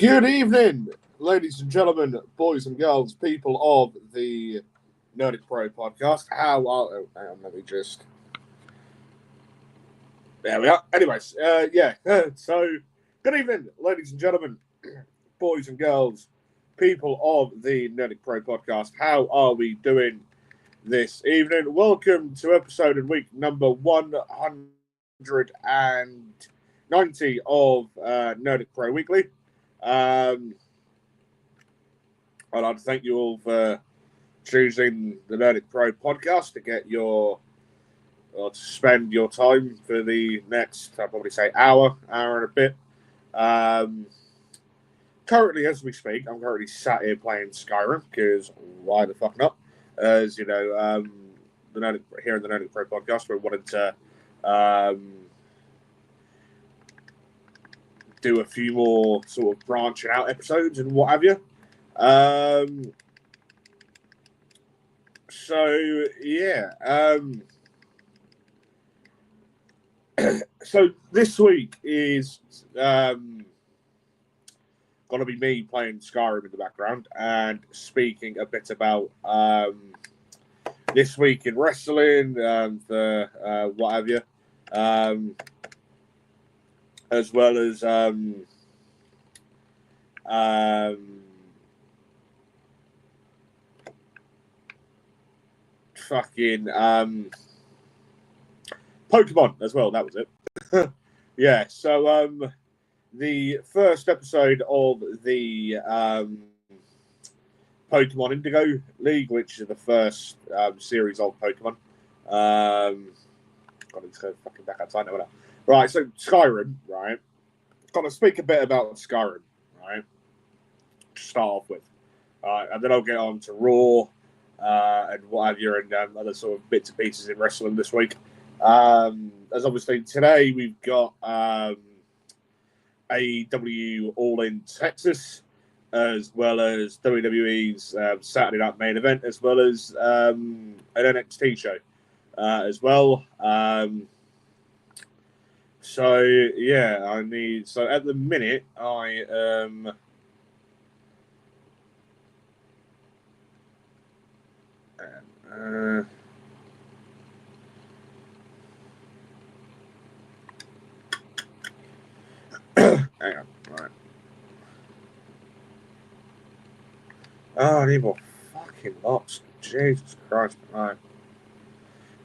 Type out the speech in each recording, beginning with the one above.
Good evening, ladies and gentlemen, boys and girls, people of the Nerdic Pro podcast. How are... Oh, hang on, let me just... There we are. Anyways, so good evening, ladies and gentlemen, boys and girls, people of the Nerdic Pro podcast. How are we doing this evening? Welcome to episode and week number 190 of Nerdic Pro Weekly. I'd like to thank you all for choosing the Nerdic Pro podcast to get your, or to spend your time for the next, I'll probably say hour and a bit. Currently, as we speak, I'm currently sat here playing Skyrim, because why the fuck not? As you know, the Nerdic, here in the Nerdic Pro podcast, we wanted to do a few more sort of branching out episodes and what have you. So so this week is going to be me playing Skyrim in the background and speaking a bit about this week in wrestling and what have you. As well as Pokémon as well. That was it. Yeah. So the first episode of the Pokemon Indigo League, which is the first series of Pokemon. God, let's go fucking back outside now. Right, so Skyrim, right? Got to speak a bit about Skyrim, right? To start off with. And then I'll get on to Raw and what have you, and other sort of bits and pieces in wrestling this week. As obviously today we've got AEW All in Texas, as well as WWE's Saturday Night Main Event, as well as an NXT show as well. So yeah, so at the minute I hang on, right. Oh, I need more fucking lots. Jesus Christ, right.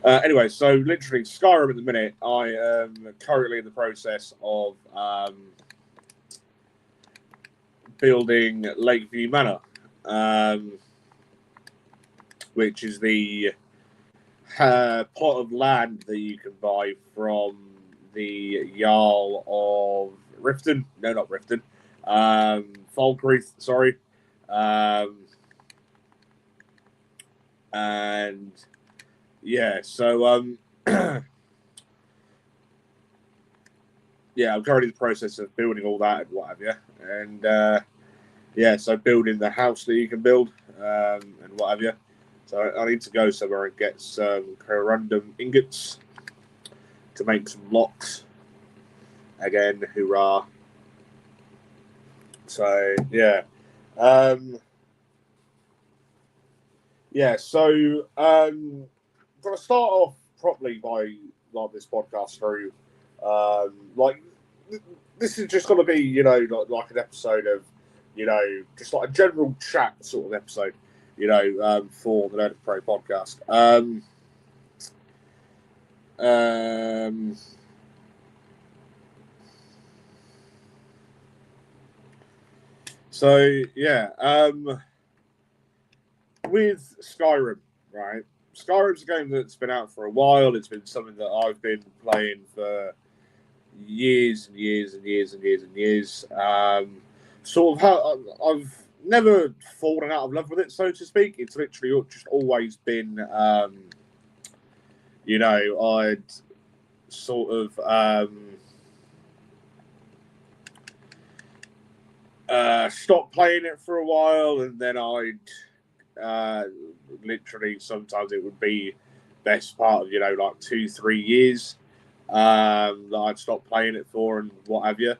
Anyway, so literally Skyrim at the minute, I am currently in the process of building Lakeview Manor, which is the plot of land that you can buy from the Jarl of Riften. No, not Riften. Falkreath, sorry. And yeah, so yeah, I'm currently in the process of building all that and what have you. And yeah, so building the house that you can build and what have you. So I need to go somewhere and get some corundum ingots to make some locks. Again, hoorah. So yeah. So I'm gonna start off properly by this podcast through this is just gonna be, you know, like an episode of, you know, just like a general chat sort of episode, you know, for the Nerdic Pro podcast. So yeah, with Skyrim, right? Skyrim's a game that's been out for a while. It's been something that I've been playing for years and years and years and years and years. Sort of, I've never fallen out of love with it, so to speak. It's literally just always been, you know, I'd sort of stopped playing it for a while, and then I'd literally sometimes it would be best part of, you know, like 2-3 years that I'd stopped playing it for and what have you.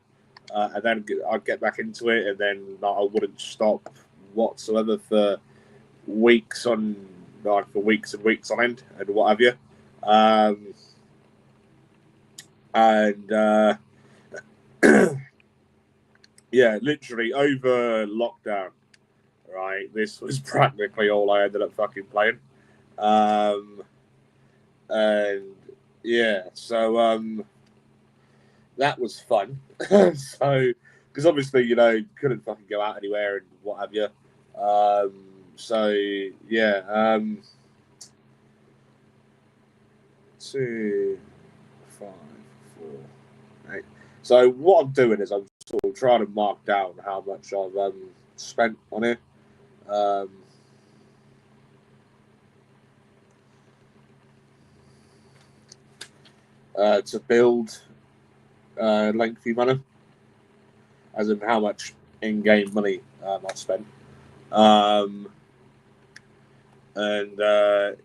and then I'd get back into it, and then I wouldn't stop whatsoever for weeks on, for weeks and weeks on end, and what have you. And yeah, literally over lockdown, right? This was practically all I ended up fucking playing. And yeah, so that was fun. So, because obviously, couldn't fucking go out anywhere and what have you. So yeah, 2, 5, 4, 8. So what I'm doing is I'm sort of trying to mark down how much I've spent on it. To build lengthy manner, as in how much in-game money I've spent. And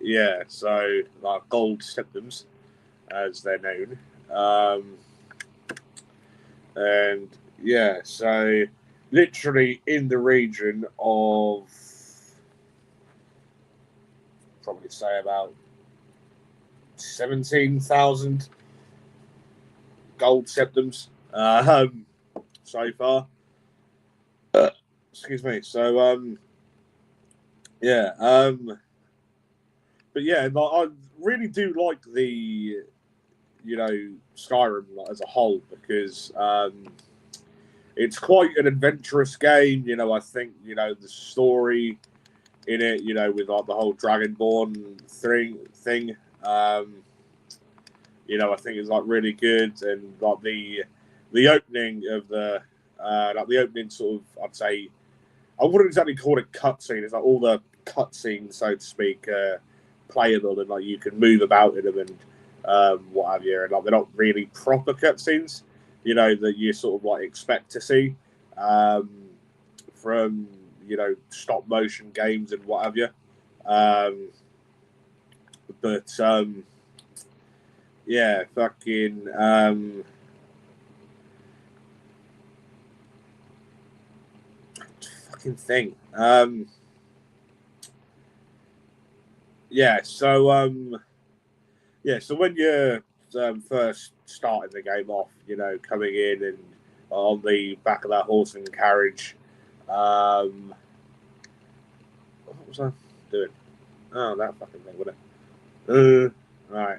yeah, so like gold symptoms, as they're known. And yeah, so literally in the region of probably say about 17,000 gold symptoms so far. Excuse me. So yeah, but yeah, I really do like the Skyrim as a whole, because it's quite an adventurous game. I think the story in it, with like the whole Dragonborn thing. I think it's like really good, and like the opening of the opening sort of, I'd say, I wouldn't exactly call it cutscene. It's like all the cutscenes, so to speak, playable, and like you can move about in them and what have you. And like they're not really proper cutscenes, that you sort of like expect to see from stop motion games and what have you. But yeah, fucking thing. Yeah, so so when you're first starting the game off, coming in and on the back of that horse and carriage, what was I doing? Oh, that fucking thing, wasn't it? Right.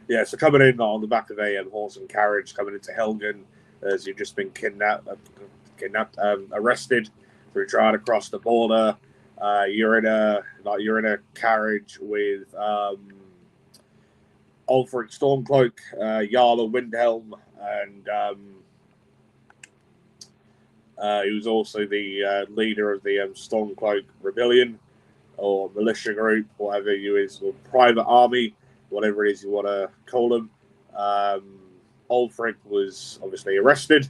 Yeah, so coming in on the back of a horse and carriage, coming into Helgen, as you've just been arrested through trying to cross the border. You're in a carriage with Ulfric Stormcloak, Jarla Windhelm, and he was also the leader of the Stormcloak Rebellion, or militia group, whatever you is, or private army, whatever it is you want to call them. Ulfric was obviously arrested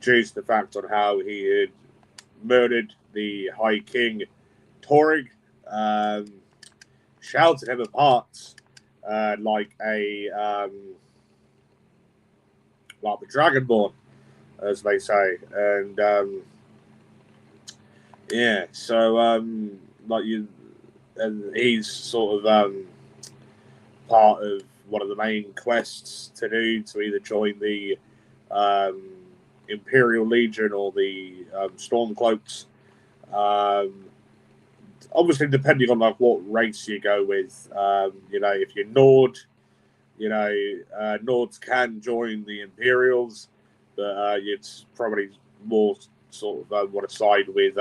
due to the fact on how he had murdered the High King Torig, shouted him apart like the Dragonborn, as they say, and yeah, so and he's sort of part of one of the main quests to do, to either join the Imperial Legion or the Stormcloaks. Obviously, depending on like what race you go with, if you're Nord, Nords can join the Imperials, but it's probably more sort of want to side with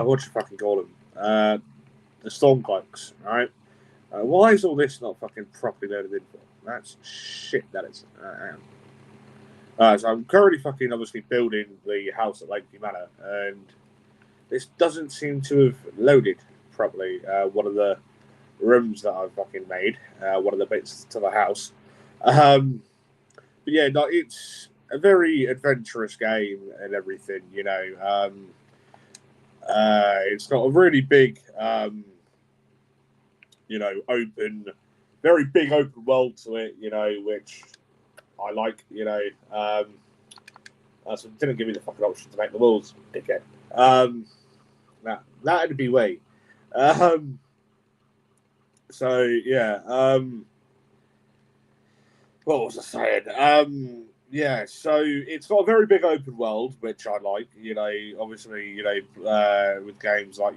what you fucking call them? The Stormcloaks, right? Why is all this not fucking properly loaded in for? That's shit, that is. So I'm currently fucking obviously building the house at Lakeview Manor, and this doesn't seem to have loaded properly. One of the rooms that I've fucking made, one of the bits to the house. But yeah, no, it's a very adventurous game and everything, It's got a really big, very big open world to it, which I like, so didn't give me the fucking option to make the walls, dickhead. That'd be way. So yeah. What was I saying? Yeah, so it's got a very big open world, which I like. Obviously, with games like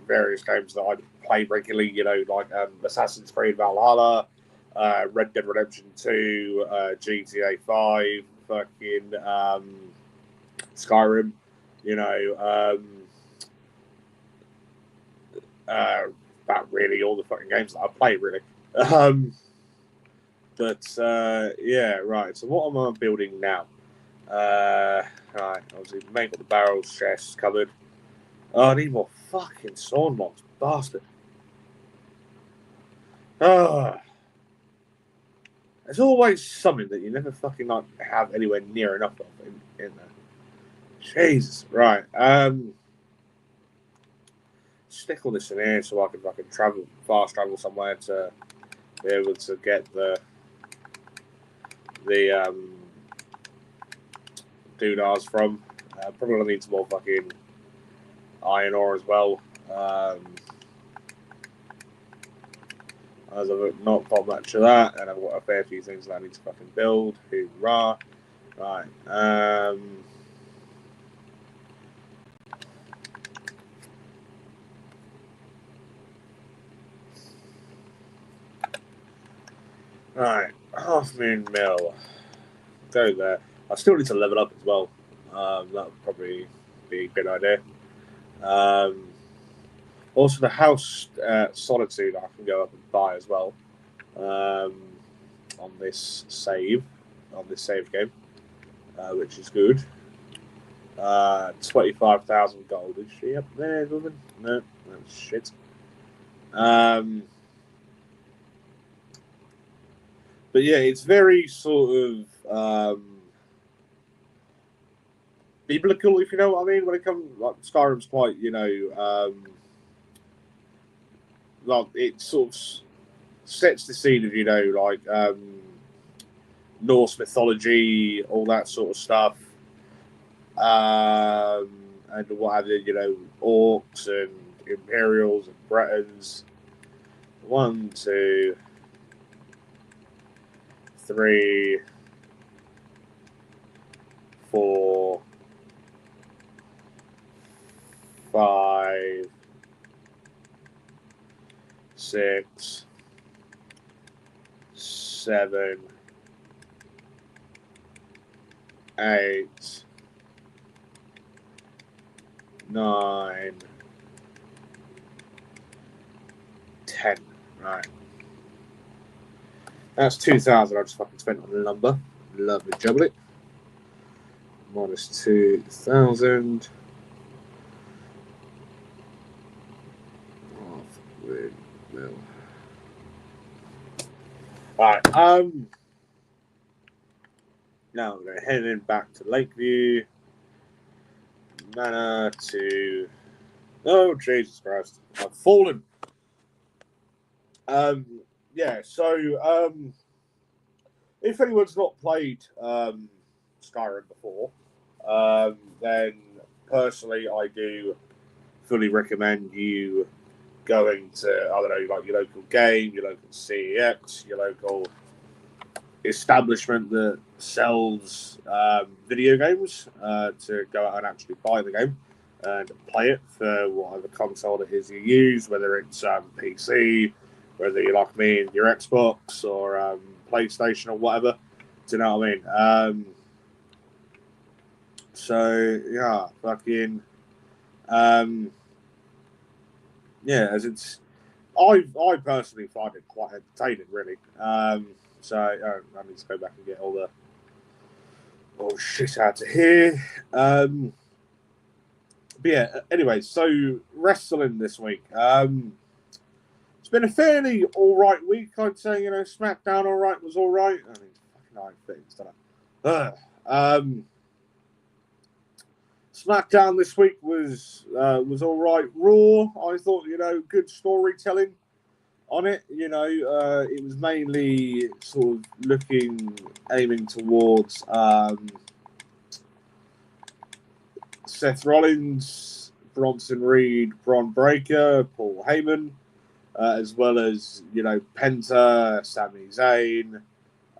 various games that I play regularly. Like Assassin's Creed Valhalla, Red Dead Redemption 2, GTA 5, fucking Skyrim. About really all the fucking games that I play, really. Yeah, right. So what am I building now? Right, obviously make the barrels, chests, cupboard. Oh, I need more fucking sword mobs, bastard. There's always something that you never fucking have anywhere near enough of in there. Jesus, right. Stick all this in here so I can fucking fast travel somewhere to be able to get the doodahs from. Probably gonna need some more fucking iron ore as well. As I've not got much of that, and I've got a fair few things that I need to fucking build. Hoorah! Right. Right. Half Moon Mill. Go there. I still need to level up as well. That would probably be a good idea. Also, the House Solitude I can go up and buy as well on this save game, which is good. 25,000 gold. Is she up there, woman? No, that's shit. But yeah, it's very sort of biblical, if you know what I mean. When it comes, like Skyrim's quite, like it sort of sets the scene of Norse mythology, all that sort of stuff, and what have you, orcs and Imperials and Bretons. 1, 2, 3, 4, 5, 6, 7, 8, 9, 10. Right. That's 2,000 I just fucking spent on lumber. Lovely jubbly. Minus 2,000. Mill. Alright, now I'm going to head in back to Lakeview. Manor to... Oh, Jesus Christ. I've fallen. Yeah, so, if anyone's not played Skyrim before, then personally I do fully recommend you going to, I don't know, like your local game, your local CEX, your local establishment that sells video games to go out and actually buy the game and play it for whatever console it is you use, whether it's PC, whether you're like me and your Xbox or PlayStation or whatever. Do you know what I mean? So yeah, fucking yeah, as it's I personally find it quite entertaining, really. So I need to go back and get all the shit out of here. But yeah, anyway, so wrestling this week. It's been a fairly all right week, I'd say. SmackDown all right was all right. I mean, fucking 9 things, don't I? SmackDown this week was all right. Raw, I thought, good storytelling on it. It was mainly sort of aiming towards Seth Rollins, Bronson Reed, Bron Breakker, Paul Heyman, as well as, Penta, Sami Zayn,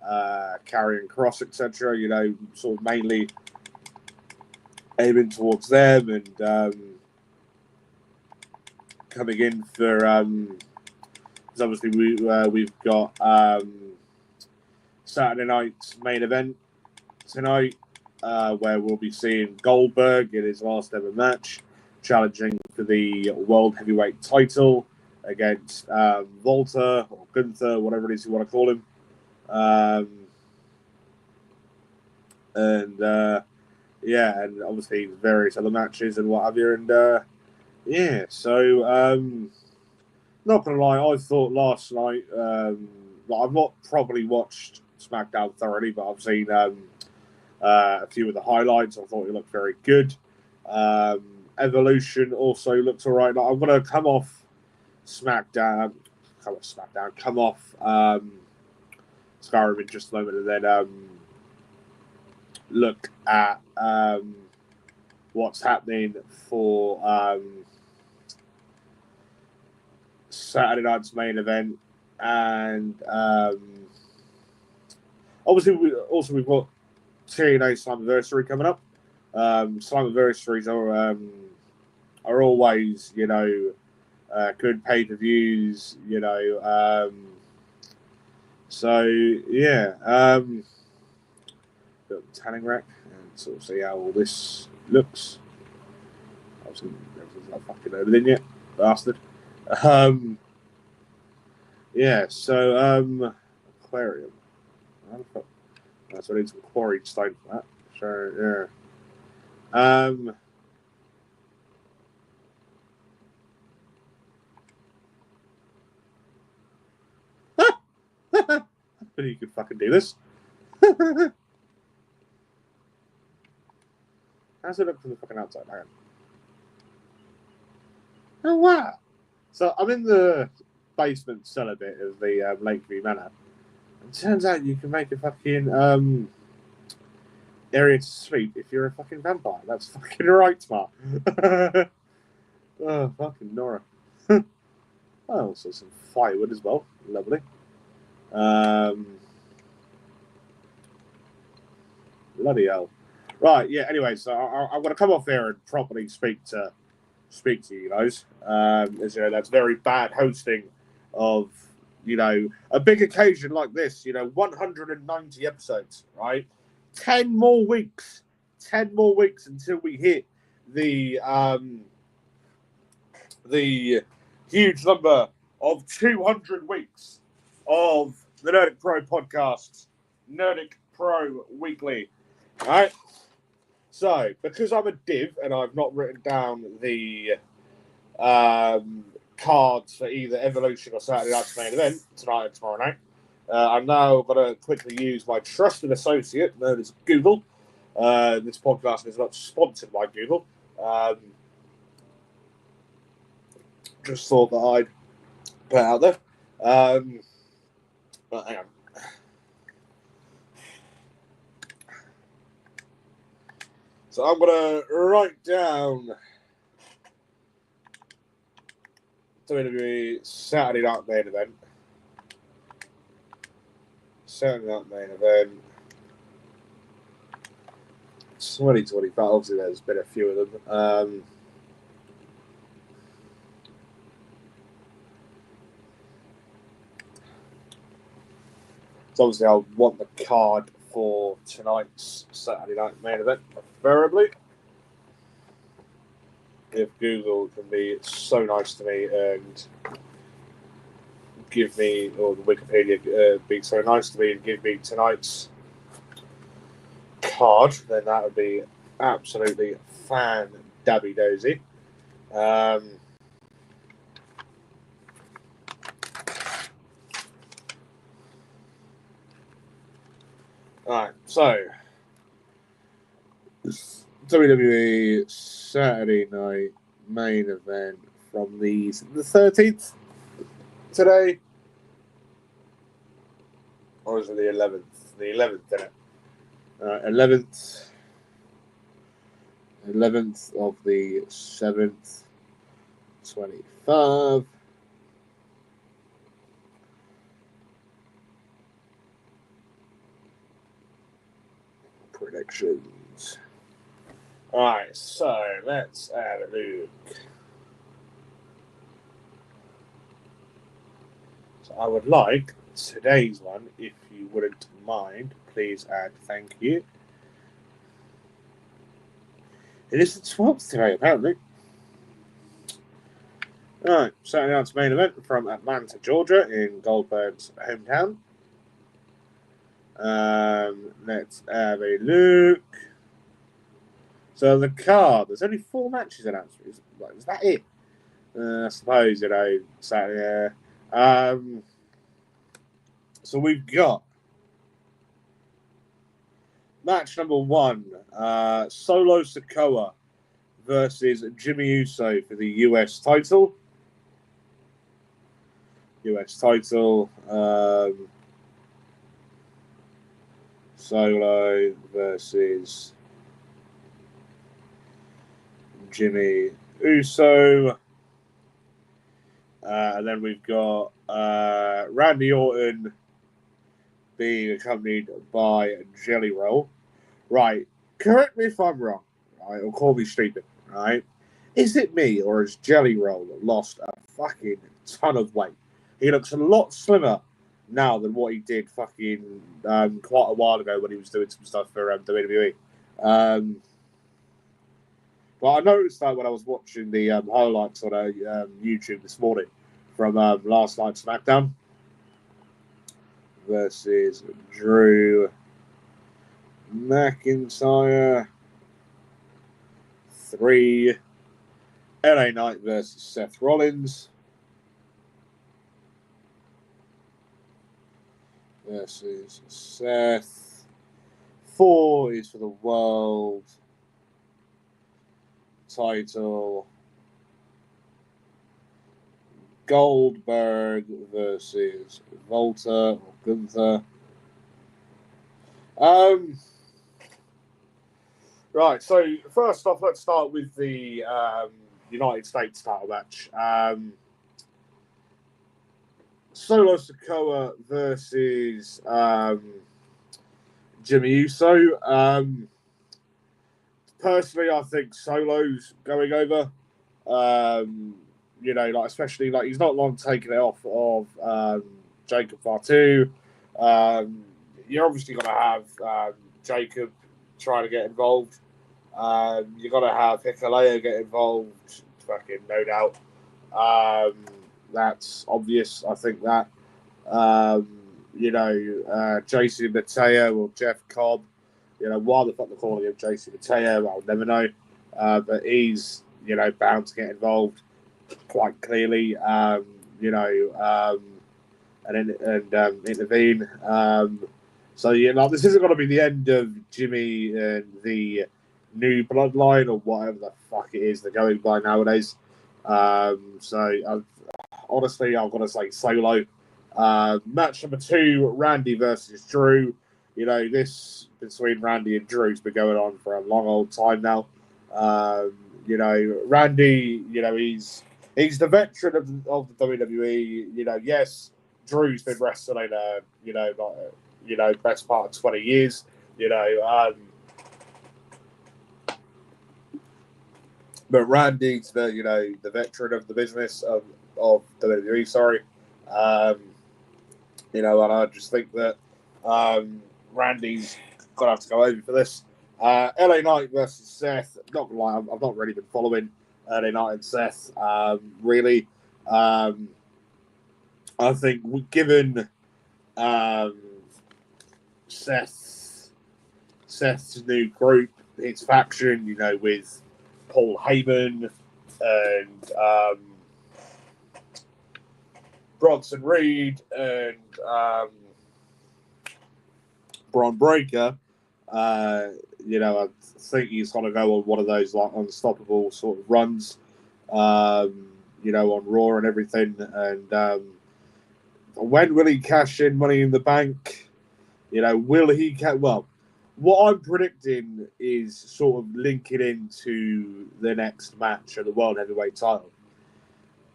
Karrion Kross, etc. Sort of mainly aiming towards them, and coming in for because obviously we've got Saturday night's main event tonight, where we'll be seeing Goldberg in his last ever match, challenging for the World Heavyweight title against Walter or Gunther, whatever it is you want to call him. And obviously various other matches and what have you. And not gonna lie, I thought last night, I've not probably watched SmackDown thoroughly, but I've seen a few of the highlights. I thought it looked very good. Evolution also looked all right. I'm gonna come off Skyrim in just a moment, and then look at what's happening for Saturday night's main event, and obviously we've got TNA Slammiversary coming up. Slammiversaries are always good pay-per-views, so yeah, got the tanning rack and sort of see how all this looks. Obviously everything's not fucking loaded in yet, bastard. Aquarium. That's what I need some quarried stone for that. Sure, yeah. But you could fucking do this. How's it look from the fucking outside? Hang on. Oh, wow. So I'm in the basement cellar bit of the Lakeview Manor. And it turns out you can make a fucking area to sleep if you're a fucking vampire. That's fucking right, smart. Oh, fucking Nora. Also some firewood as well. Lovely. Bloody hell. Right, yeah, anyway, so I'm going to come off there and properly speak to you guys. As you know, that's very bad hosting of, a big occasion like this, 190 episodes, right? 10 more weeks until we hit the huge number of 200 weeks of the Nerdic Pro podcasts, Nerdic Pro Weekly. All right. So, because I'm a div and I've not written down the cards for either Evolution or Saturday night's main event tonight and tomorrow night, I'm now going to quickly use my trusted associate known as Google. This podcast is not sponsored by Google. Just thought that I'd put it out there. But hang on. So I'm going to write down WWE Saturday night main event. Saturday night main event. 2025. Obviously, there's been a few of them. So obviously, I'll want the card for tonight's Saturday night main event, preferably. If Google can be so nice to me and give me, or the Wikipedia be so nice to me and give me tonight's card, then that would be absolutely fan-dabby-dozy. Alright, so WWE Saturday night main event from the 13th today. Or is it the 11th? The 11th, isn't it? 11th of the 7th, 25. Predictions. Alright, so let's add a look. So I would like today's one, if you wouldn't mind, please add thank you. It is the 12th today, apparently. Alright, Saturday night's main event from Atlanta, Georgia, in Goldberg's hometown. Let's have a look. So the card, there's only 4 matches announced. Is that it? I suppose, Saturday. So we've got match number 1, Solo Sikoa versus Jimmy Uso for the US title. Solo versus Jimmy Uso. And then we've got Randy Orton being accompanied by Jelly Roll. Right, correct me if I'm wrong, right, or call me stupid, right? Is it me, or has Jelly Roll lost a fucking ton of weight? He looks a lot slimmer now than what he did fucking quite a while ago when he was doing some stuff for WWE. Well, I noticed that when I was watching the highlights on YouTube this morning from last night's SmackDown versus Drew McIntyre 3, LA Knight versus Seth Rollins versus Seth. 4 is for the world title. Goldberg versus Volta or Gunther. Right, so first off, let's start with the United States title match. Solo Sikoa versus Jimmy Uso. Personally, I think Solo's going over. Especially he's not long taking it off of Jacob Fatu. You're obviously going to have Jacob trying to get involved. You're going to have Hikuleo get involved, fucking no doubt. That's obvious. I think that. JC Mateo or Jeff Cobb. Why the fuck they're calling him JC Mateo, I'll never know. But he's, bound to get involved quite clearly, and intervene. This isn't going to be the end of Jimmy and the new bloodline or whatever the fuck it is they're going by nowadays. Honestly, I'm going to say Solo. Match number 2, Randy versus Drew. This between Randy and Drew's been going on for a long old time now. Randy, he's the veteran of the WWE. Yes, Drew's been wrestling, best part of 20 years. But Randy's the veteran of the business of WWE. Sorry, and I just think that Randy's gonna have to go over for this. LA Knight versus Seth. Not gonna lie, I've not really been following LA Knight and Seth. Really, I think given Seth's new group, his faction, with Paul Heyman and Bronson Reed and Braun Breaker, I think he's going to go on one of those like unstoppable sort of runs, on Raw and everything. And when will he cash in Money in the Bank? Will he? Well, what I'm predicting is sort of linking into the next match of the World Heavyweight title.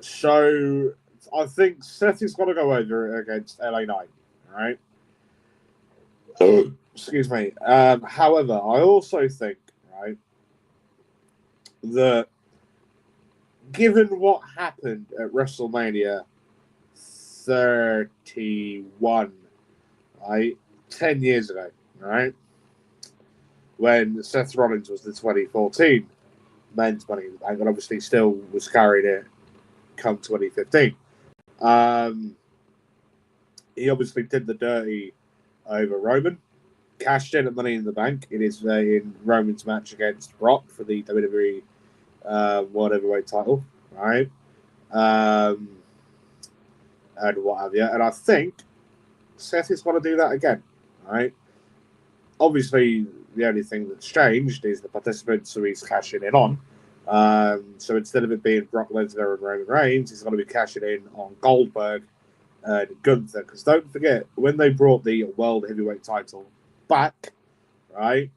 So I think Seth is going to go over against LA Knight, right? Excuse me. However, I also think, right, that given what happened at WrestleMania 31, right, 10 years ago, right, when Seth Rollins was the 2014 men's Money in the Bank, and obviously still was carrying it come 2015. He obviously did the dirty over Roman, cashed in at Money in the Bank in Roman's match against Brock for the WWE World Heavyweight title, right? And what have you. And I think Seth is going to do that again, right? Obviously, the only thing that's changed is the participants who he's cashing in on. So instead of it being Brock Lesnar and Roman Reigns, he's going to be cashing in on Goldberg and Gunther. Because don't forget, when they brought the World Heavyweight title back, right,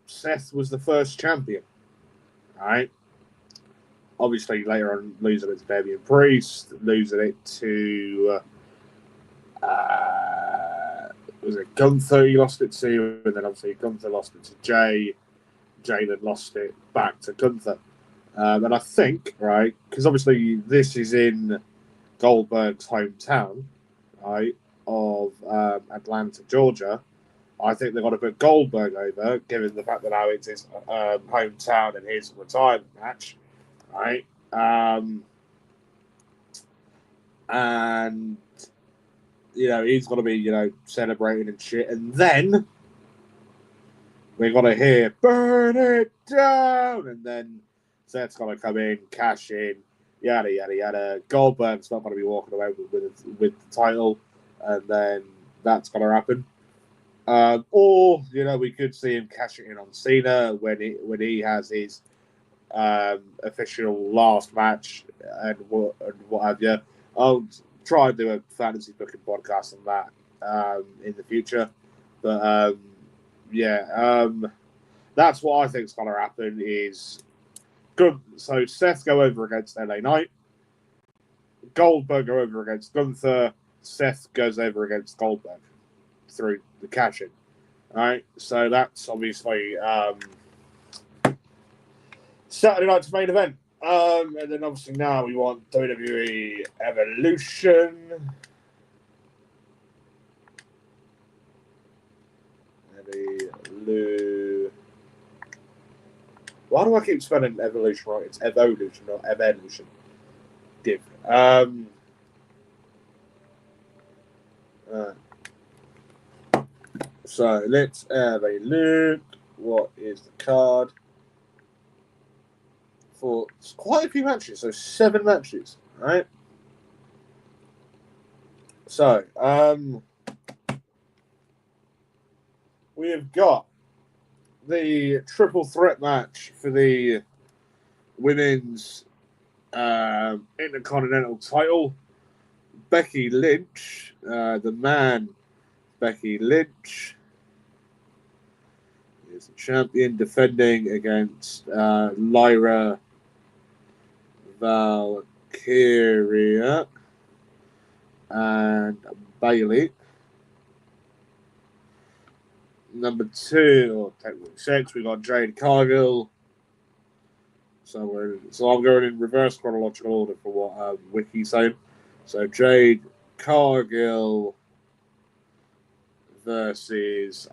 Seth was the first champion, right? Obviously, later on, losing it to Damian Priest, losing it to was it Gunther he lost it to, and then obviously Gunther lost it to Jay. Jay then lost it back to Gunther. And I think, right, because obviously this is in Goldberg's hometown, right, of Atlanta, Georgia. I think they're going to put Goldberg over, given the fact that now it's his hometown and his retirement match, right? And he's going to be, celebrating and shit. And then we're going to hear, burn it down. And then Seth's going to come in, cash in, yada, yada, yada. Goldberg's not going to be walking away with the title. And then that's going to happen. Or, we could see him cashing in on Cena when he has his official last match and what have you. I'll try and do a fantasy booking podcast on that in the future. But that's what I think is going to happen is good. So Seth go over against LA Knight, Goldberg go over against Gunther, Seth goes over against Goldberg through the cash-in. All right, so that's obviously Saturday night's main event. And then obviously now we want WWE Evolution. Why do I keep spelling Evolution right? It's Evolution, not Evolution. Different. So let's have a look. What is the card? For quite a few matches, so 7 matches, right? So, we have got the triple threat match for the women's Intercontinental title. Becky Lynch, the man, Becky Lynch, is the champion, defending against Lyra Valkyria and Bailey. Number 2, or technically 6, we got Jade Cargill. So I'm going in reverse chronological order for what Wiki's saying. So Jade Cargill versus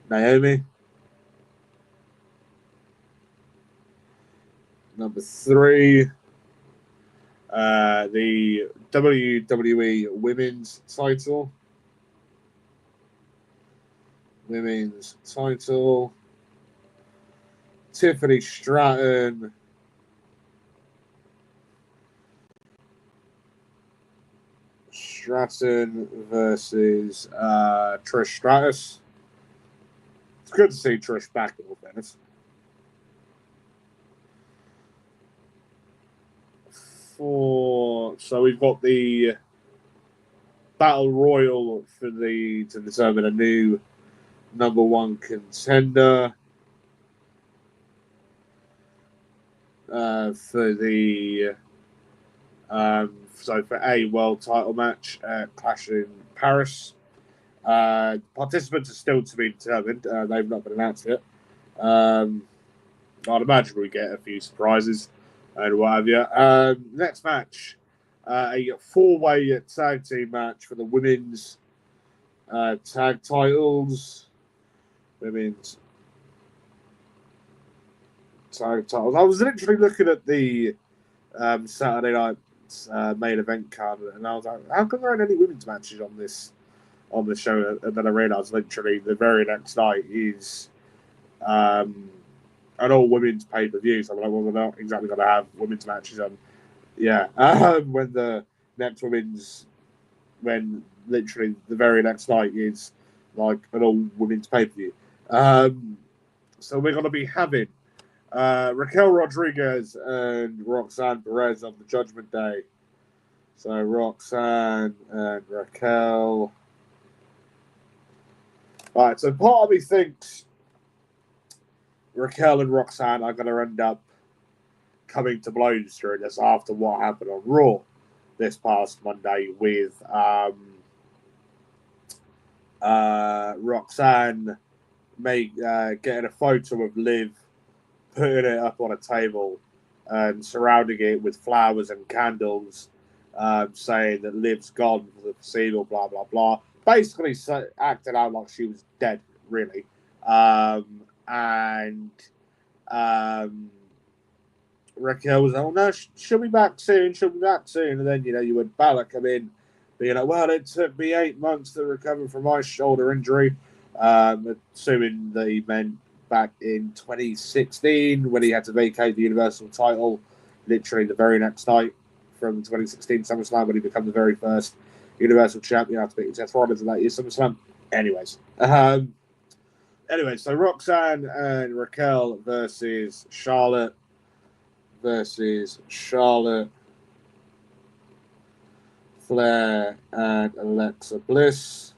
Naomi. Number 3, the WWE Women's title. Tiffany Stratton Stratton versus Trish Stratus. It's good to see Trish back in all fairness. So we've got the Battle Royal to determine a new number one contender for the for a world title match Clash in Paris. Participants are still to be determined. They've not been announced yet. I'd imagine we get a few surprises and what have you. Next match, a four-way tag team match for the women's tag titles. Women's tag titles. I was literally looking at the Saturday night main event card, and I was like, "How come there aren't any women's matches on the show?" And then I realised literally the very next night is an all women's pay per view. So I'm like, well, we're not exactly going to have women's matches on. Yeah, when the next when literally the very next night is like an all women's pay per view. So we're going to be having Raquel Rodriguez and Roxanne Perez on the Judgment Day. So Roxanne and Raquel. All right, so part of me thinks Raquel and Roxanne are going to end up coming to blows during this after what happened on Raw this past Monday with Roxanne getting a photo of Liv, putting it up on a table and surrounding it with flowers and candles, saying that Liv's gone for the foreseeable, blah, blah, blah. Basically acting out like she was dead, really. Raquel was like, oh no, she'll be back soon, And then, you had Balor come in, being like, well, it took me 8 months to recover from my shoulder injury, assuming that he meant back in 2016 when he had to vacate the Universal title, literally the very next night from 2016 SummerSlam when he became the very first Universal Champion after beating Seth Rollins in that year's SummerSlam. Anyways, so Roxanne and Raquel versus Charlotte, Flair and Alexa Bliss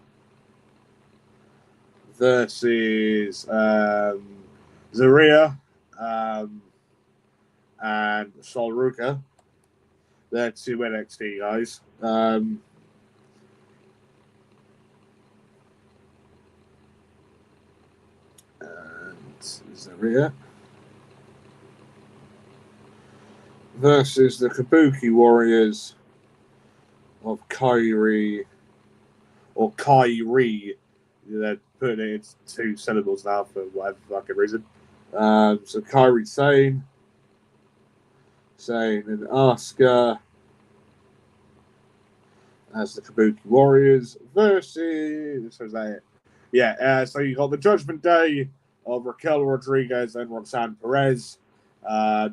versus Zaria and Sol Ruka. They're two NXT guys. And Zaria versus the Kabuki Warriors of Kyrie. They're putting it into two syllables now for whatever fucking reason. So Kyrie Sane and Asuka as the Kabuki Warriors versus. So is that it? Yeah. So you got the Judgment Day of Raquel Rodriguez and Roxanne Perez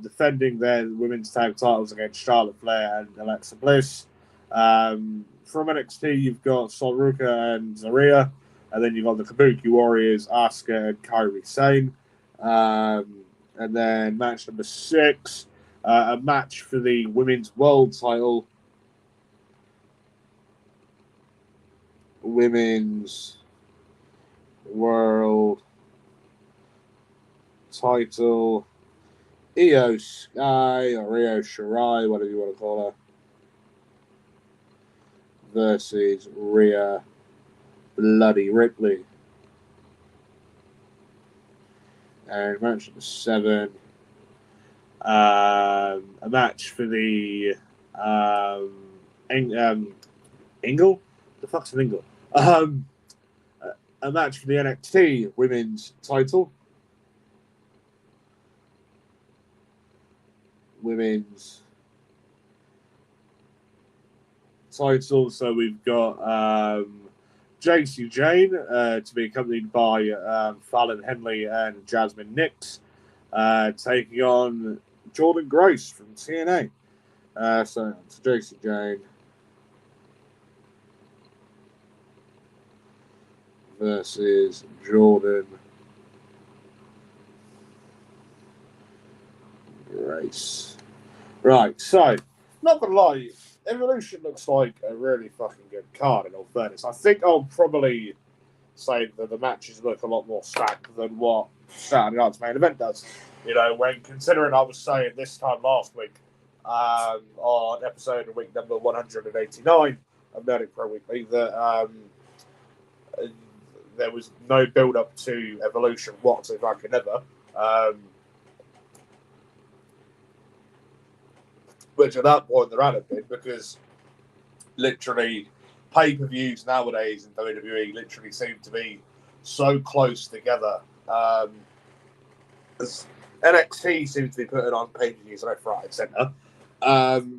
defending their women's tag titles against Charlotte Flair and Alexa Bliss. From NXT, you've got Sol Ruka and Zaria, and then you've got the Kabuki Warriors, Asuka and Kairi Sane. And then match number 6, a match for the women's world title. Women's world title. Io Sky or Io Shirai, whatever you want to call her, versus Rhea Bloody Ripley. And match number 7, a match for the Ingle? The fuck's an Ingle? A match for the NXT women's title. Women's title. So we've got JC Jane to be accompanied by Fallon Henley and Jasmine Nix taking on Jordan Grace from TNA. So JC Jane versus Jordan Grace. Right, so, not gonna lie, Evolution looks like a really fucking good card in all fairness. I think I'll probably say that the matches look a lot more stacked than what Saturday night's main event does. You know, when considering I was saying this time last week on episode of week number 189 of Nerdic Pro Weekly that there was no build up to Evolution whatsoever. Which at that point there hadn't been, because literally pay-per-views nowadays in WWE literally seem to be so close together. NXT seems to be putting on pay-per-views left, right, and centre.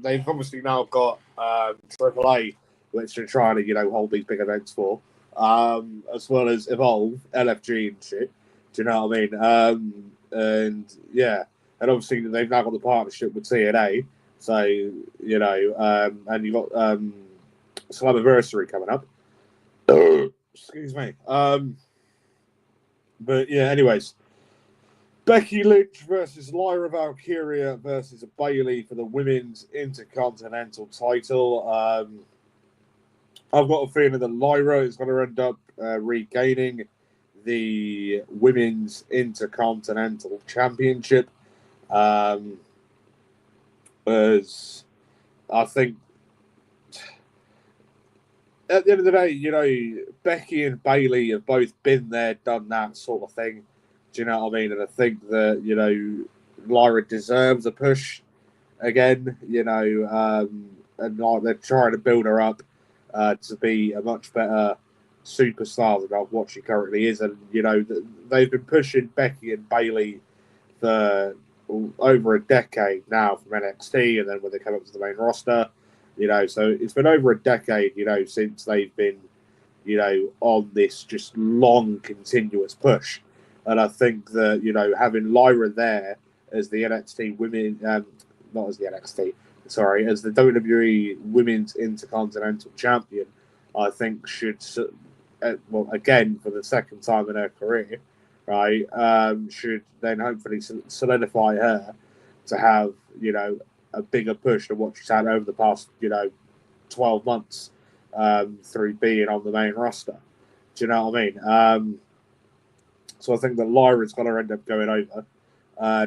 They've obviously now got AAA, which they're trying to, hold these big events for, as well as Evolve, LFG and shit. Do you know what I mean? And yeah, and obviously they've now got the partnership with TNA. So, and you've got Slammiversary coming up. Excuse me. But yeah, anyways. Becky Lynch versus Lyra Valkyria versus Bayley for the Women's Intercontinental title. I've got a feeling that Lyra is going to end up regaining the Women's Intercontinental Championship. As I think at the end of the day, Becky and Bayley have both been there, done that sort of thing. Do you know what I mean? And I think that, Lyra deserves a push again, and they're trying to build her up to be a much better superstar than what she currently is. And, they've been pushing Becky and Bayley for over a decade now from NXT, and then when they come up to the main roster, so it's been over a decade, since they've been, on this just long, continuous push. And I think that, having Lyra there as the NXT women, not as the NXT, sorry, as the WWE Women's Intercontinental Champion, I think should, again, for the second time in her career, right, should then hopefully solidify her to have, a bigger push than what she's had over the past, 12 months through being on the main roster. Do you know what I mean? So I think that Lyra's going to end up going over.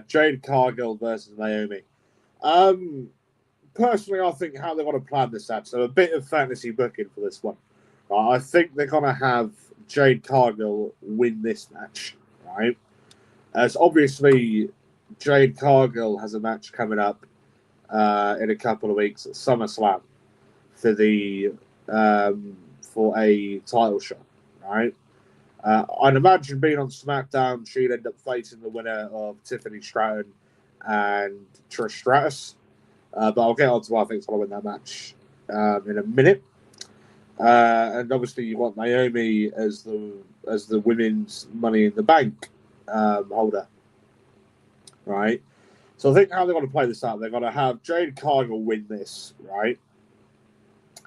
Jade Cargill versus Naomi. Personally, I think how they're going to plan this out. So a bit of fantasy booking for this one. I think they're going to have Jade Cargill win this match, right? As obviously, Jade Cargill has a match coming up in a couple of weeks at SummerSlam for for a title shot, right? I'd imagine being on SmackDown, she'd end up facing the winner of Tiffany Stratton and Trish Stratus. But I'll get on to why I think it's going to win that match in a minute. And obviously, you want Naomi as the women's Money in the Bank holder, right? So I think how they're going to play this out, they're going to have Jade Cargill win this, right?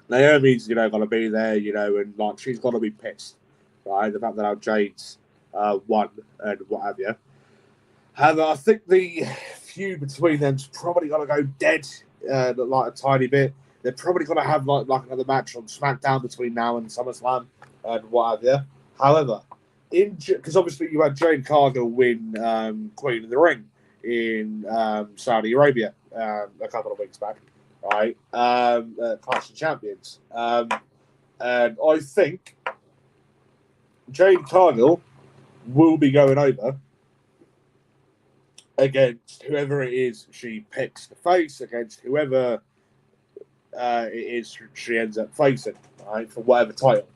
Naomi's, going to be there, and like she's going to be pissed, right? The fact that how Jade's won and what have you. However, I think the feud between them's probably going to go dead, like a tiny bit. They're probably going to have like another match on SmackDown between now and SummerSlam and what have you. However, because obviously you had Jade Cargill win Queen of the Ring in Saudi Arabia a couple of weeks back, right? Clash of Champions. And I think Jade Cargill will be going over against whoever it is she picks to face, against whoever it is she ends up facing, right, for whatever title,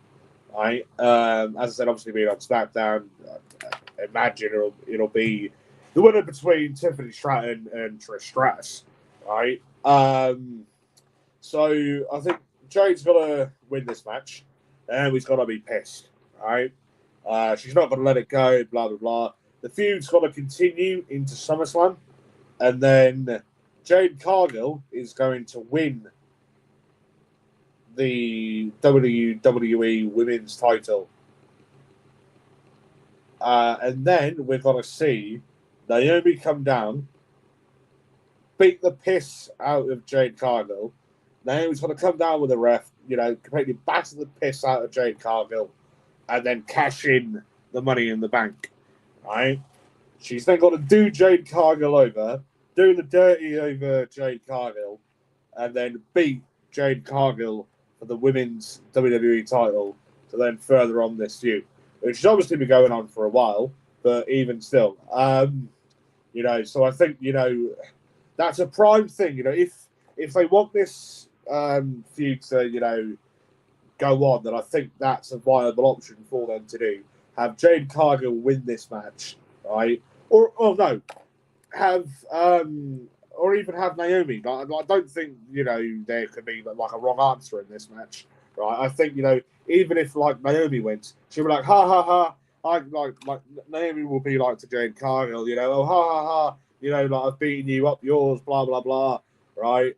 right? As I said, obviously being on SmackDown, I imagine it'll be the winner between Tiffany Stratton and Trish Stratus, right? So I think Jade's got to win this match, and he's got to be pissed, right? She's not going to let it go, blah, blah, blah. The feud's got to continue into SummerSlam, and then Jade Cargill is going to win the WWE Women's title And then we're going to see Naomi come down, beat the piss out of Jade Cargill. Naomi's going to come down with a ref, completely batter the piss out of Jade Cargill, and then cash in the money in the bank, right? She's then got to do Jade Cargill over, do the dirty over Jade Cargill, and then beat Jade Cargill for the women's WWE title to then further on this feud, which has obviously been going on for a while, but even still, so I think, that's a prime thing, if they want this feud to, go on, then I think that's a viable option for them to do. Have Jade Cargill win this match, right? Or no, have or even have Naomi. I don't think there could be like a wrong answer in this match, right? I think even if like Naomi wins, she'll be like ha ha ha. Like Naomi will be like to Jade Cargill, oh ha ha ha, like I've beaten you up yours, blah blah blah, right?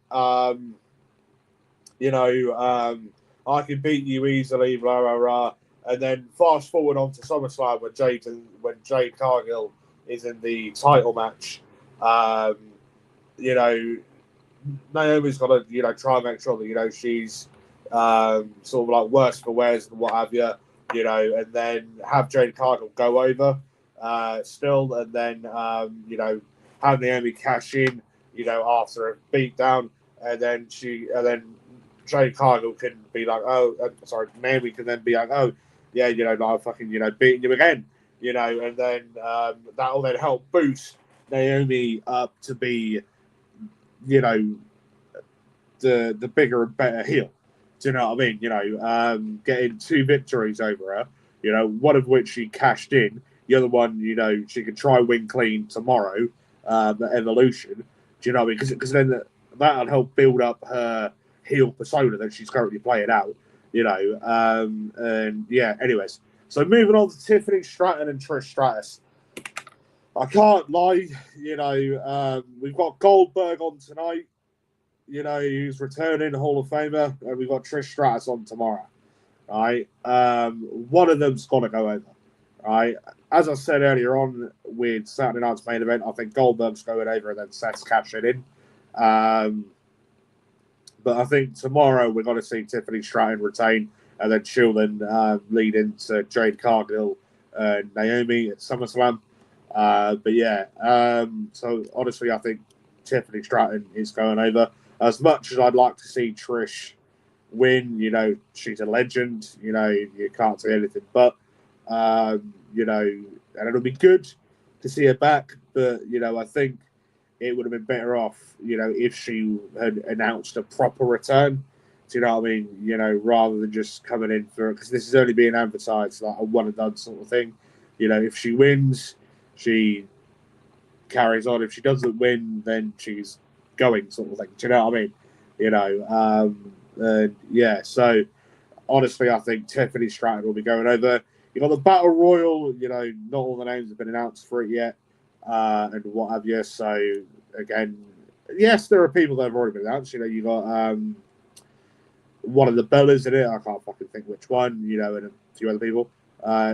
I can beat you easily, blah blah blah. And then fast forward on to SummerSlam when Jade Cargill is in the title match. Naomi's got to try and make sure that she's sort of like worse for wears and what have you, and then have Jade Cargill go over still, and then have Naomi cash in, after a beatdown, and then Jade Cargill can be like, Naomi can then be like, oh yeah, I'm fucking beating you again, and then that'll then help boost Naomi up to be, the bigger and better heel. Do you know what I mean? Getting 2 victories over her, one of which she cashed in, the other one, she can try win clean tomorrow, at Evolution. Do you know what I mean? Because then that'll help build up her heel persona that she's currently playing out, and yeah, anyways. So moving on to Tiffany Stratton and Trish Stratus. I can't lie, we've got Goldberg on tonight, who's returning Hall of Famer, and we've got Trish Stratus on tomorrow, right? One of them's got to go over, right? As I said earlier on with Saturday night's main event, I think Goldberg's going over and then Seth's cashing in. But I think tomorrow we're going to see Tiffany Stratton retain, and then she'll then lead into Jade Cargill and Naomi at SummerSlam. But yeah, so honestly, I think Tiffany Stratton is going over. As much as I'd like to see Trish win, she's a legend, you can't say anything but, and it'll be good to see her back, but, I think it would have been better off, if she had announced a proper return. Do you know what I mean? Rather than just coming in for it, because this is only being advertised like a one and done sort of thing. If she wins, she carries on. If she doesn't win, then she's going, sort of thing. Do you know what I mean? Yeah. So honestly, I think Tiffany Stratton will be going over. You got the Battle Royal. Not all the names have been announced for it yet, and what have you. So again, yes, there are people that have already been announced. You got one of the Bellas in it. I can't fucking think which one. And a few other people.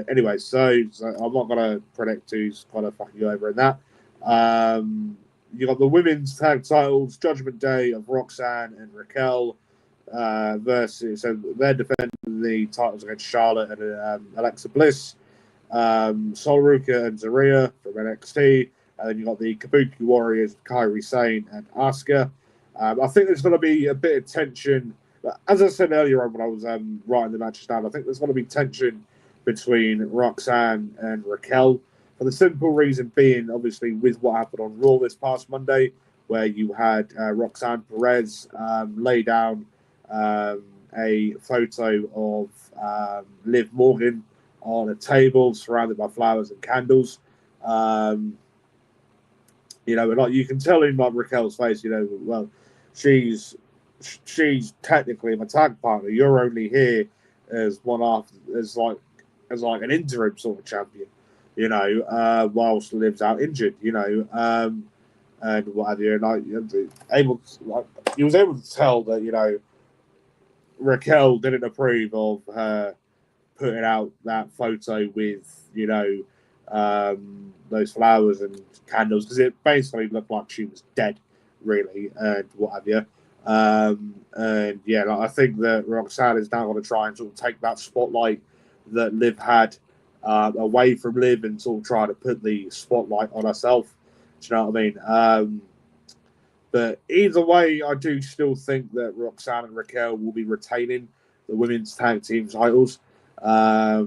Anyway, so I'm not going to predict who's going to fucking go over in that. You got the women's tag titles, Judgment Day of Roxanne and Raquel versus, so they're defending the titles against Charlotte and Alexa Bliss, Sol Ruka and Zaria from NXT, and then you got the Kabuki Warriors, Kairi Sane and Asuka. I think there's going to be a bit of tension. As I said earlier on when I was writing the matches down, I think there's going to be tension between Roxanne and Raquel, for the simple reason being, obviously, with what happened on Raw this past Monday, where you had Roxanne Perez lay down a photo of Liv Morgan on a table surrounded by flowers and candles. And like you can tell in like Raquel's face, well, she's technically my tag partner. You're only here as one after as like an interim sort of champion, whilst Liv's out injured, and what have you. And he was able to tell that Raquel didn't approve of her putting out that photo with those flowers and candles, because it basically looked like she was dead, really, and what have you. And yeah, like, I think that Roxanne is now going to try and sort of take that spotlight that Liv had away from Liv and sort of try to put the spotlight on herself. Do you know what I mean? But either way, I do still think that Roxanne and Raquel will be retaining the women's tag team titles. I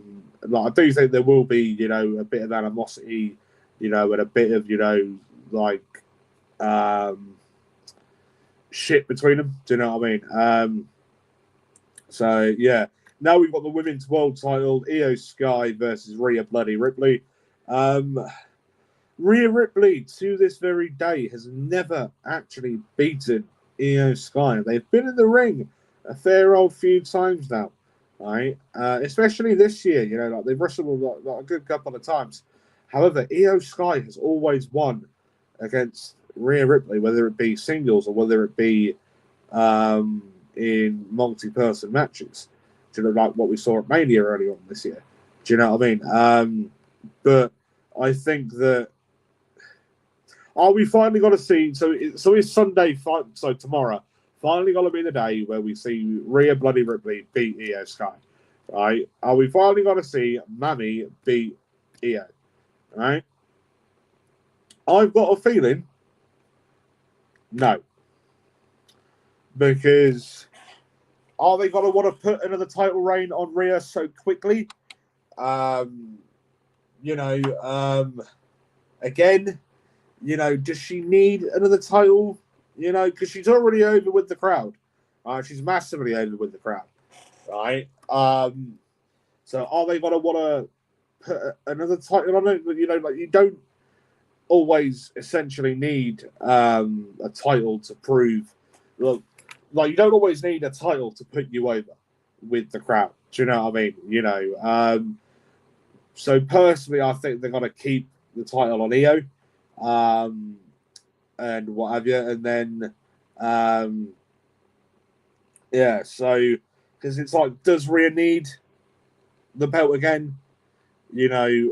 do think there will be, a bit of animosity, and a bit of, shit between them. Do you know what I mean? So yeah, now we've got the women's world title: Io Sky versus Rhea Bloody Ripley. Rhea Ripley, to this very day, has never actually beaten Io Sky. They've been in the ring a fair old few times now, right? Especially this year, they've wrestled a good couple of times. However, Io Sky has always won against Rhea Ripley, whether it be singles or whether it be in multi-person matches. Do you know, like what we saw at Mania early on this year? Do you know what I mean? But I think that we finally got to see. So it's Sunday. So tomorrow, finally going to be the day where we see Rhea Bloody Ripley beat Io Sky, right? Are we finally going to see Mammy beat Io, right? I've got a feeling no, because are they going to want to put another title reign on Rhea so quickly? Again. Does she need another title? Because she's already over with the crowd. She's massively over with the crowd, right? So are they going to want to put another title on it? You don't always essentially need a title to prove. Look, you don't always need a title to put you over with the crowd. Do you know what I mean? So personally, I think they're going to keep the title on Io. And what have you, and then so because it's like, does Rhea need the belt again,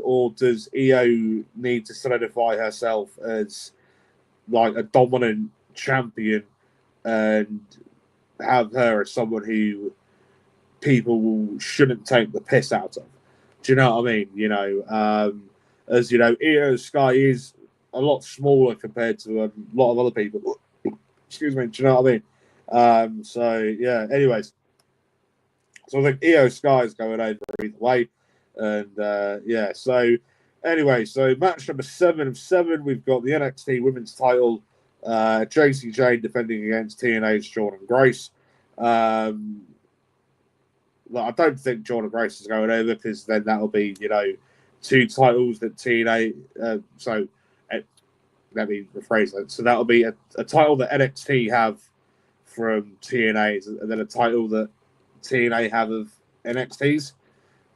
or does Io need to solidify herself as like a dominant champion and have her as someone who people shouldn't take the piss out of? Do you know what I mean? As Io Sky is a lot smaller compared to a lot of other people. Excuse me. Do you know what I mean? So yeah. Anyways, so I think Io Sky is going over either way, and So anyway, so match number 7 of 7, we've got the NXT Women's Title. Jacy Jayne defending against TNA's Jordynne Grace. I don't think Jordynne Grace is going over, because then that'll be 2 titles that TNA. Let me rephrase that. So that'll be a title that NXT have from TNA, and then a title that TNA have of NXT's,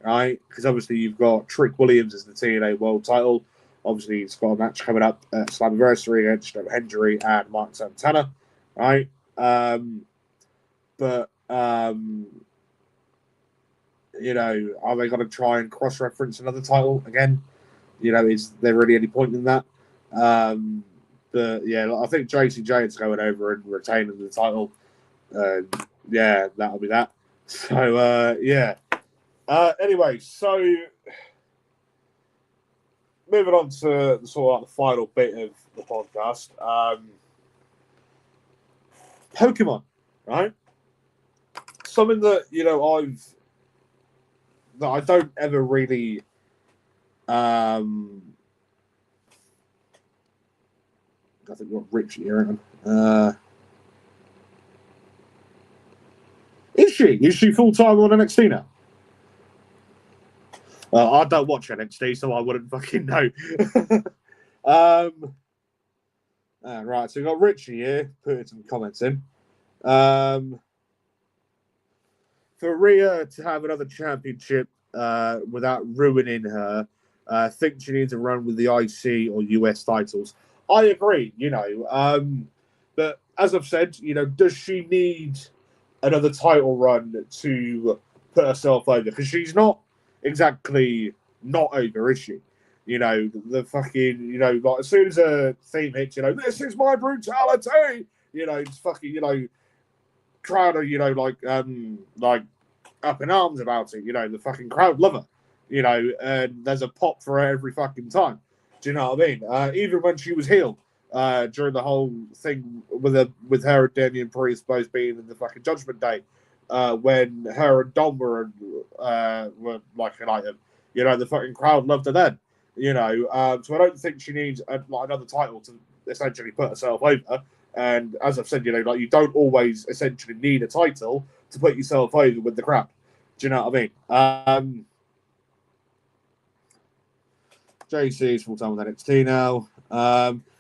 right? Because obviously you've got Trick Williams as the TNA World Title. Obviously he's got a match coming up at Slammiversary against Joe Hendry and Mike Santana, right? Are they going to try and cross-reference another title again? Is there really any point in that? But yeah, I think Jacy Jayne's going over and retaining the title. That'll be that. So anyway, so moving on to the final bit of the podcast. Pokemon, right? Something that I don't ever really I think we've got Richie here. Is she full time on NXT now? I don't watch NXT, so I wouldn't fucking know. Right, so we've got Richie here putting some comments in. For Rhea to have another championship without ruining her, I think she needs to run with the IC or US titles. I agree, but as I've said, does she need another title run to put herself over? Because she's not exactly not over, is she? You know, the fucking, you know, like as soon as a theme hits, you know, this is my brutality. You know, it's fucking, you know, crowd are, you know, like up in arms about it. You know, the fucking crowd love her. You know, and there's a pop for her every fucking time. Do you know what I mean? Even when she was healed during the whole thing with her and Damian Priest both being in the fucking Judgment Day, when her and Dom were like an item. You know, the fucking crowd loved her then. You know, so I don't think she needs like another title to essentially put herself over. And as I've said, you know, like you don't always essentially need a title to put yourself over with the crowd. Do you know what I mean? JC is full time with NXT now.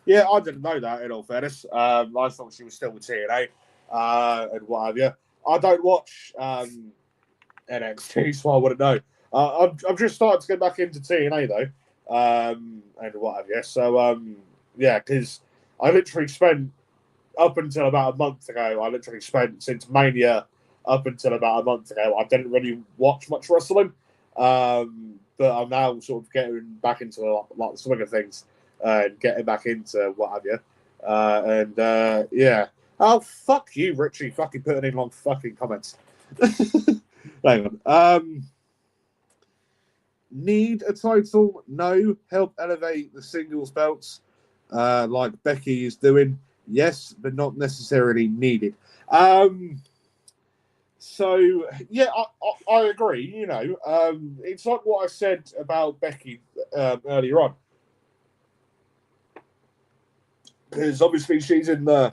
Yeah, I didn't know that. In all fairness, I thought she was still with TNA and what have you. I don't watch NXT, so I wouldn't know. I'm just starting to get back into TNA though, and what have you. So yeah, because I literally spent up until about a month ago. I literally spent since Mania up until about a month ago. I didn't really watch much wrestling, but I'm now sort of getting back into like the swing of things and getting back into what have you. And yeah. Oh, fuck you, Richie. Fucking putting in long fucking comments. Hang on. Need a title? No. Help elevate the singles belts like Becky is doing? Yes, but not necessarily needed. So, yeah, I agree. You know, it's like what I said about Becky earlier on. Because obviously she's in the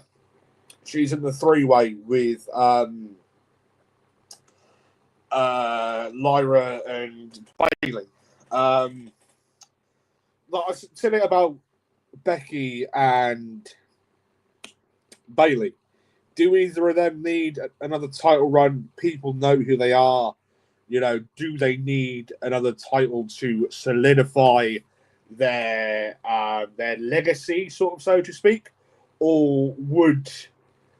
three-way with Lyra and Bailey. Like I said it about Becky and Bailey. Do either of them need another title run? People know who they are. You know, do they need another title to solidify their legacy, sort of, so to speak? Or would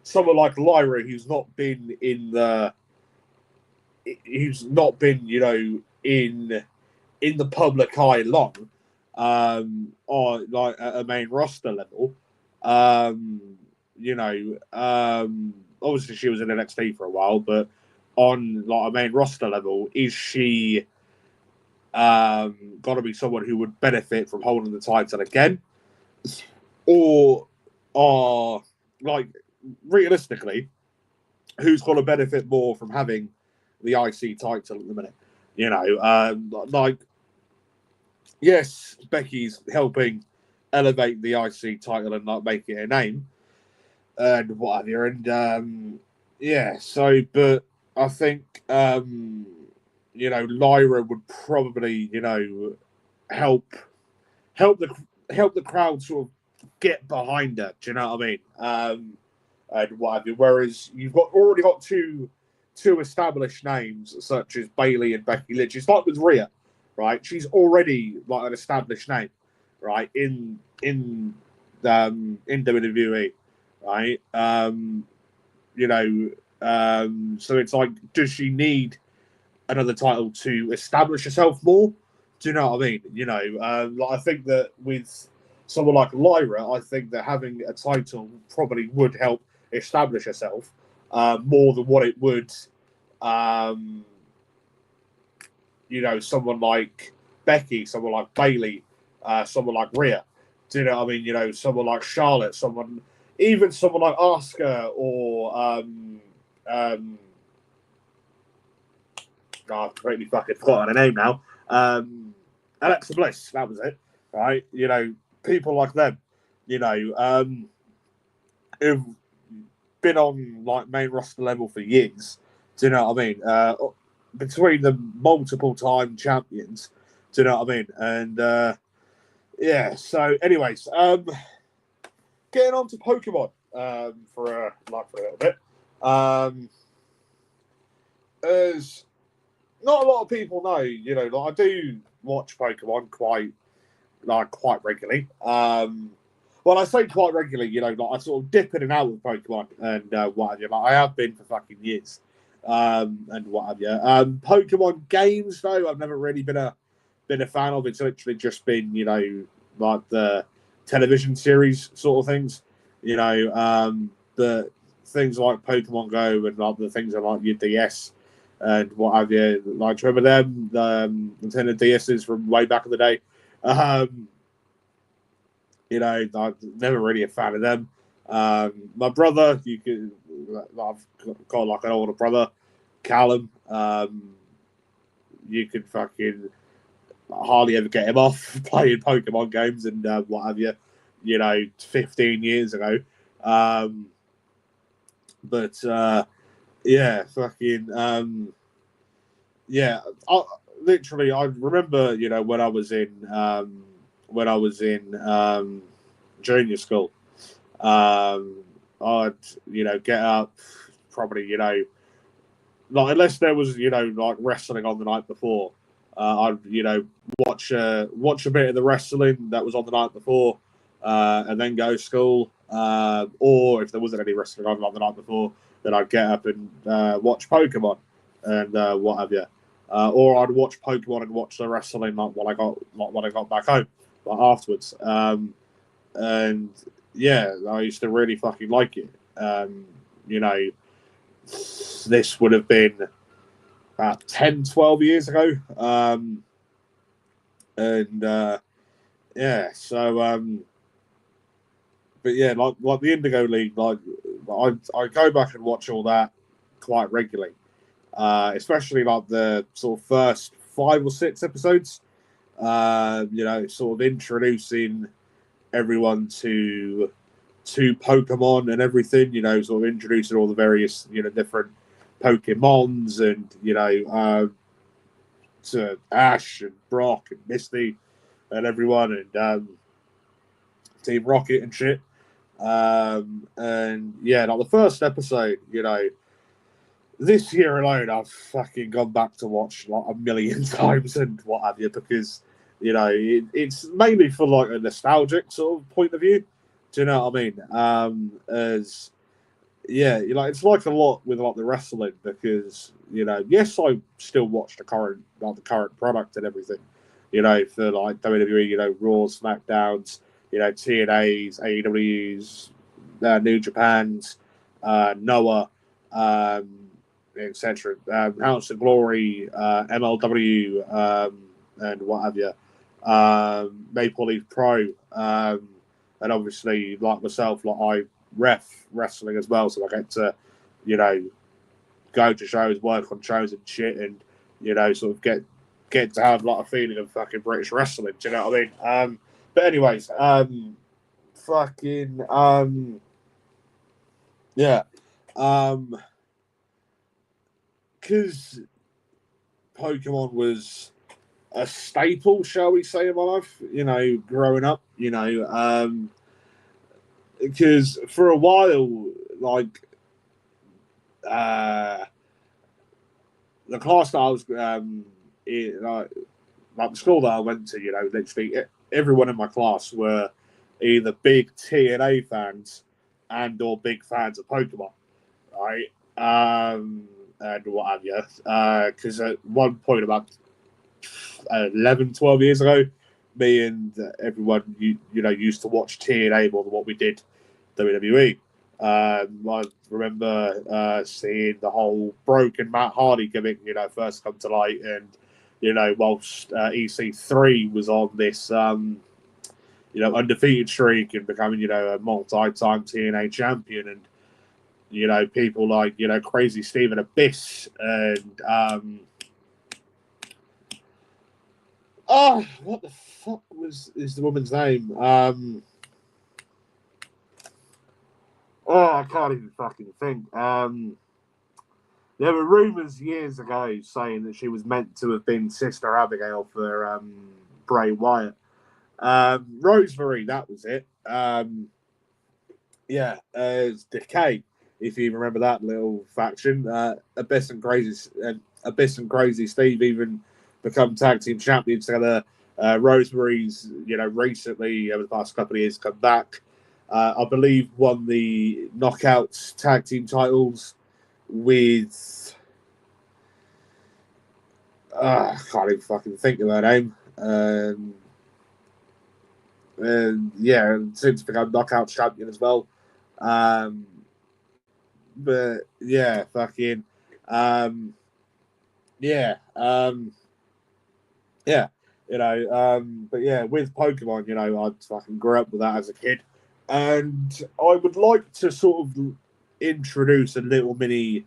someone like Lyra, who's not been, you know, in the public eye long, or like at a main roster level, you know, obviously she was in NXT for a while, but on like a main roster level, is she got to be someone who would benefit from holding the title again, or like realistically, who's going to benefit more from having the IC title at the minute? You know, like yes, Becky's helping elevate the IC title and like make it a name and what have you, and yeah, so but I think you know, Lyra would probably, you know, help the crowd sort of get behind her. Do you know what I mean? And what have you? Whereas you've already got two established names such as Bailey and Becky Lynch. It's like with Rhea, right? She's already like an established name, right? In WWE, right? You know, so it's like, does she need another title to establish herself more? Do you know what I mean? You know, like I think that with someone like Lyra, I think that having a title probably would help establish herself more than what it would, you know, someone like Becky, someone like Bailey, someone like Rhea. Do you know what I mean? You know, someone like Charlotte, even someone like Asuka, or I've completely fucking forgotten her name now. Alexa Bliss, that was it, right? You know, people like them, you know, who've been on like main roster level for years. Do you know what I mean? Between the multiple time champions, do you know what I mean? And yeah, so anyways, getting on to Pokemon for a little bit. As not a lot of people know, you know, like I do watch Pokemon quite regularly. Well, I say quite regularly, you know, like I sort of dip in and out with Pokemon and what have you. Like I have been for fucking years, and what have you. Pokemon games, though, I've never really been a been a fan of. It's literally just been, like the television series sort of things, the things like Pokemon Go and like the things that like your DS and what have you. Like, do you remember them? The Nintendo DSs from way back in the day. I'm never really a fan of them. My brother, I've got like an older brother, Callum. You could fucking hardly ever get him off playing Pokemon games and what have you, 15 years ago. Yeah, fucking, yeah. I remember, when I was in junior school, I'd, get up probably, like, unless there was, like wrestling on the night before, I'd, watch a bit of the wrestling that was on the night before, and then go to school. Or if there wasn't any wrestling on like the night before, then I'd get up and watch Pokemon and what have you. Or I'd watch Pokemon and watch the wrestling like when I got back home, like afterwards. And yeah, I used to really fucking like it. This would have been about 10, 12 years ago. Yeah, so but yeah, like the Indigo League, like I go back and watch all that quite regularly, especially like the sort of first 5 or 6 episodes. Sort of introducing everyone to Pokemon and everything. Sort of introducing all the various different Pokemons and to Ash and Brock and Misty and everyone and Team Rocket and shit. And yeah, like the first episode, this year alone, I've fucking gone back to watch like a million times and what have you, because it's mainly for like a nostalgic sort of point of view. Do you know what I mean? It's like a lot with like the wrestling, because yes, I still watch the current product and everything. For like WWE, Raw, SmackDowns, TNA's, AEW's, New Japan's, Noah, etc. House of Glory, MLW, and what have you. Maple Leaf Pro, and obviously, like myself, like I ref wrestling as well, so I get to, go to shows, work on shows and shit, and sort of get to have like a feeling of fucking British wrestling. Do you know what I mean? But anyways, yeah, because Pokemon was a staple, shall we say, in my life. Growing up. Because for a while, like the class that I was like the school that I went to, literally everyone in my class were either big TNA fans and or big fans of Pokemon, right? And what have you? Because at one point about 11, 12 years ago, me and everyone used to watch TNA more than what we did WWE. I remember seeing the whole broken Matt Hardy gimmick, first come to light, and whilst EC3 was on this undefeated streak and becoming a multi-time TNA champion, and people like Crazy Steve and Abyss and what the fuck is the woman's name? I can't even fucking think. There were rumours years ago saying that she was meant to have been Sister Abigail for Bray Wyatt. Rosemary, that was it. It's Decay, if you remember that little faction. Abyss and Crazy Steve even become tag team champions together. Rosemary's, recently over the past couple of years come back. I believe won the Knockouts tag team titles with I can't even fucking think of her name. And yeah, and soon to become knockout champion as well. But yeah, fucking, yeah, yeah, but yeah, with Pokemon, I fucking grew up with that as a kid, and I would like to sort of introduce a little mini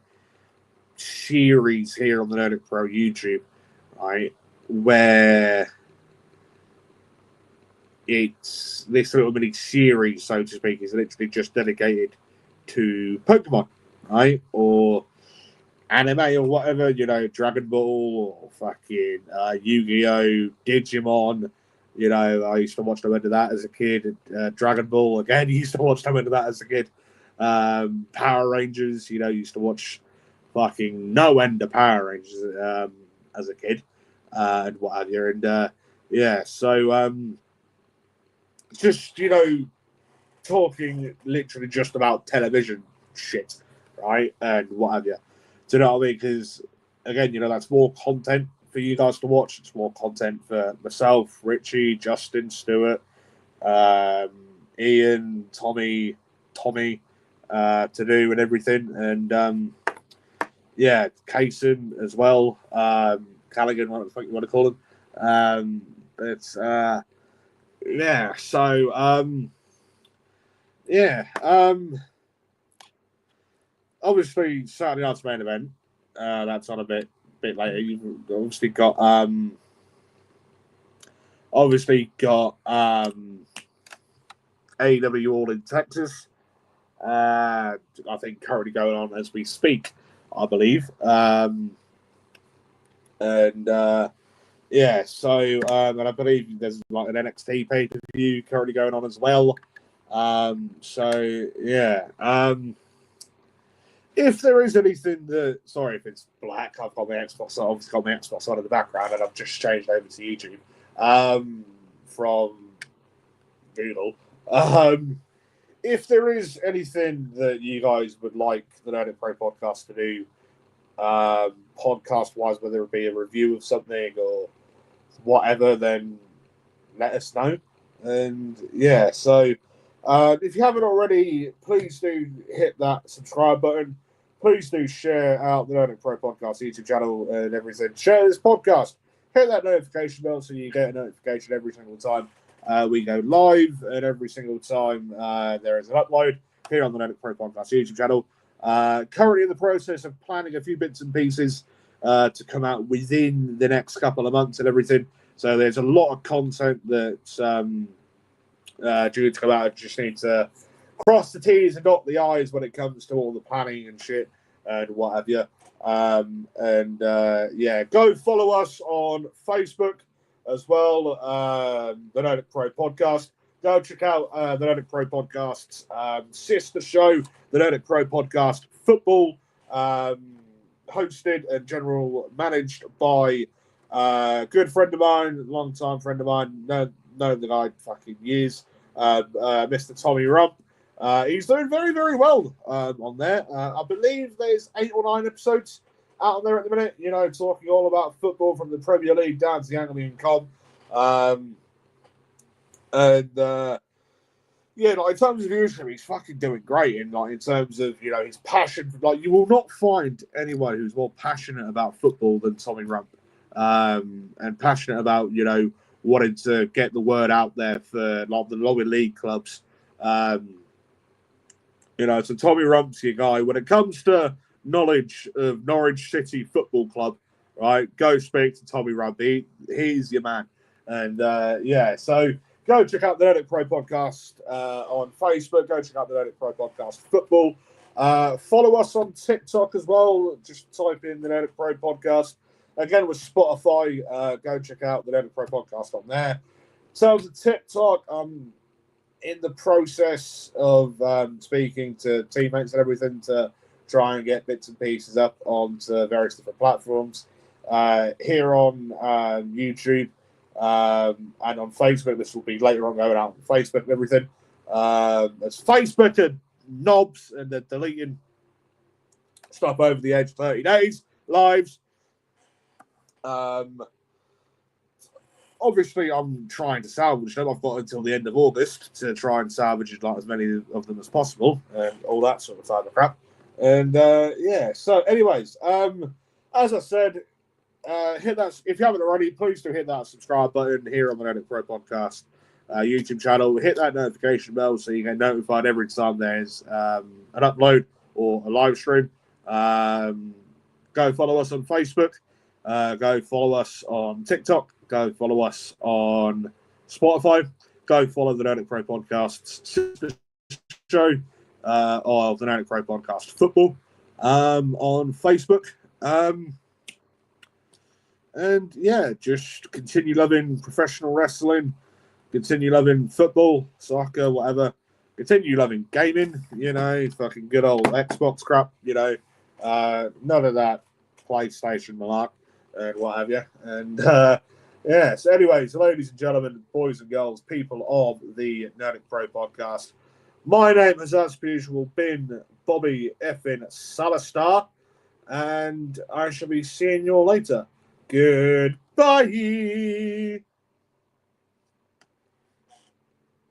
series here on the Nerdic Pro YouTube, right, where it's this little mini series, so to speak, is literally just dedicated to Pokemon, right, or anime or whatever, Dragon Ball or fucking Yu-Gi-Oh, Digimon. I used to watch them into that as a kid. Dragon Ball again, used to watch them into that as a kid. Power Rangers, used to watch fucking no end of Power Rangers as a kid, and what have you. And yeah, so just talking literally just about television shit, right, and what have you. Do you know what I mean? Because again, that's more content for you guys to watch. It's more content for myself, Richie, Justin, Stuart, Ian, Tommy, to do and everything, and yeah, Kaysen as well, Callaghan, what the fuck you want to call him, but yeah, so yeah, obviously Saturday night's main event. That's on a bit later. You've obviously got AEW All in Texas. I think currently going on as we speak, I believe. And yeah, so and I believe there's like an NXT pay-per-view currently going on as well. So yeah. If there is anything that, sorry if it's black, I've got my Xbox, obviously got my Xbox on in the background, and I've just changed over to YouTube from Google. If there is anything that you guys would like the Nerdic Pro podcast to do, podcast-wise, whether it be a review of something or whatever, then let us know. And yeah, so if you haven't already, please do hit that subscribe button. Please do share out the Nerdic Pro Podcast YouTube channel and everything. Share this podcast. Hit that notification bell so you get a notification every single time we go live, and every single time there is an upload here on the Nerdic Pro Podcast YouTube channel. Currently in the process of planning a few bits and pieces to come out within the next couple of months and everything. So there's a lot of content that's due to come out. I just need to cross the T's and dot the I's when it comes to all the planning and shit and what have you. Yeah, go follow us on Facebook as well, the Nerdic Pro Podcast. Go check out the Nerdic Pro Podcast's sister show, the Nerdic Pro Podcast Football, hosted and general managed by a good friend of mine, long-time friend of mine, known the guy fucking years, Mr. Tommy Rump. He's doing very, very well on there. I believe there's 8 or 9 episodes out there at the minute, talking all about football from the Premier League down to the Anglican Com. Yeah, like in terms of viewership, he's fucking doing great. And like in terms of his passion, like you will not find anyone who's more passionate about football than Tommy Rump, and passionate about wanting to get the word out there for like the lower league clubs. So Tommy Rump's your guy when it comes to knowledge of Norwich City Football Club. Right, go speak to Tommy Rump. He's your man. And yeah, so go check out the Nerdic Pro Podcast on Facebook. Go check out the Nerdic Pro Podcast Football. Follow us on TikTok as well. Just type in the Nerdic Pro Podcast. Again, with Spotify, go check out the Nerdic Pro Podcast on there. In terms of TikTok, I'm in the process of speaking to teammates and everything to try and get bits and pieces up onto various different platforms. Here on YouTube, and on Facebook. This will be later on going out on Facebook and everything. There's Facebook and knobs, and they're deleting stuff over the age of 30 days, lives. On obviously, I'm trying to salvage them. I've got until the end of August to try and salvage like as many of them as possible, and all that sort of type of crap. And yeah. So, anyways, as I said, hit that if you haven't already. Please do hit that subscribe button here on the Nerdic Pro Podcast YouTube channel. Hit that notification bell so you get notified every time there's an upload or a live stream. Go follow us on Facebook. Go follow us on TikTok. Go follow us on Spotify. Go follow the Nerdic Pro Podcast's sister show of the Nerdic Pro Podcast Football on Facebook. And yeah, just continue loving professional wrestling. Continue loving football, soccer, whatever. Continue loving gaming, fucking good old Xbox crap, none of that PlayStation malark and what have you. And yeah, so anyways, ladies and gentlemen, boys and girls, people of the Nerdic Pro Podcast, my name has, as per usual, been Bobby effing SalaStar, and I shall be seeing you all later. Goodbye.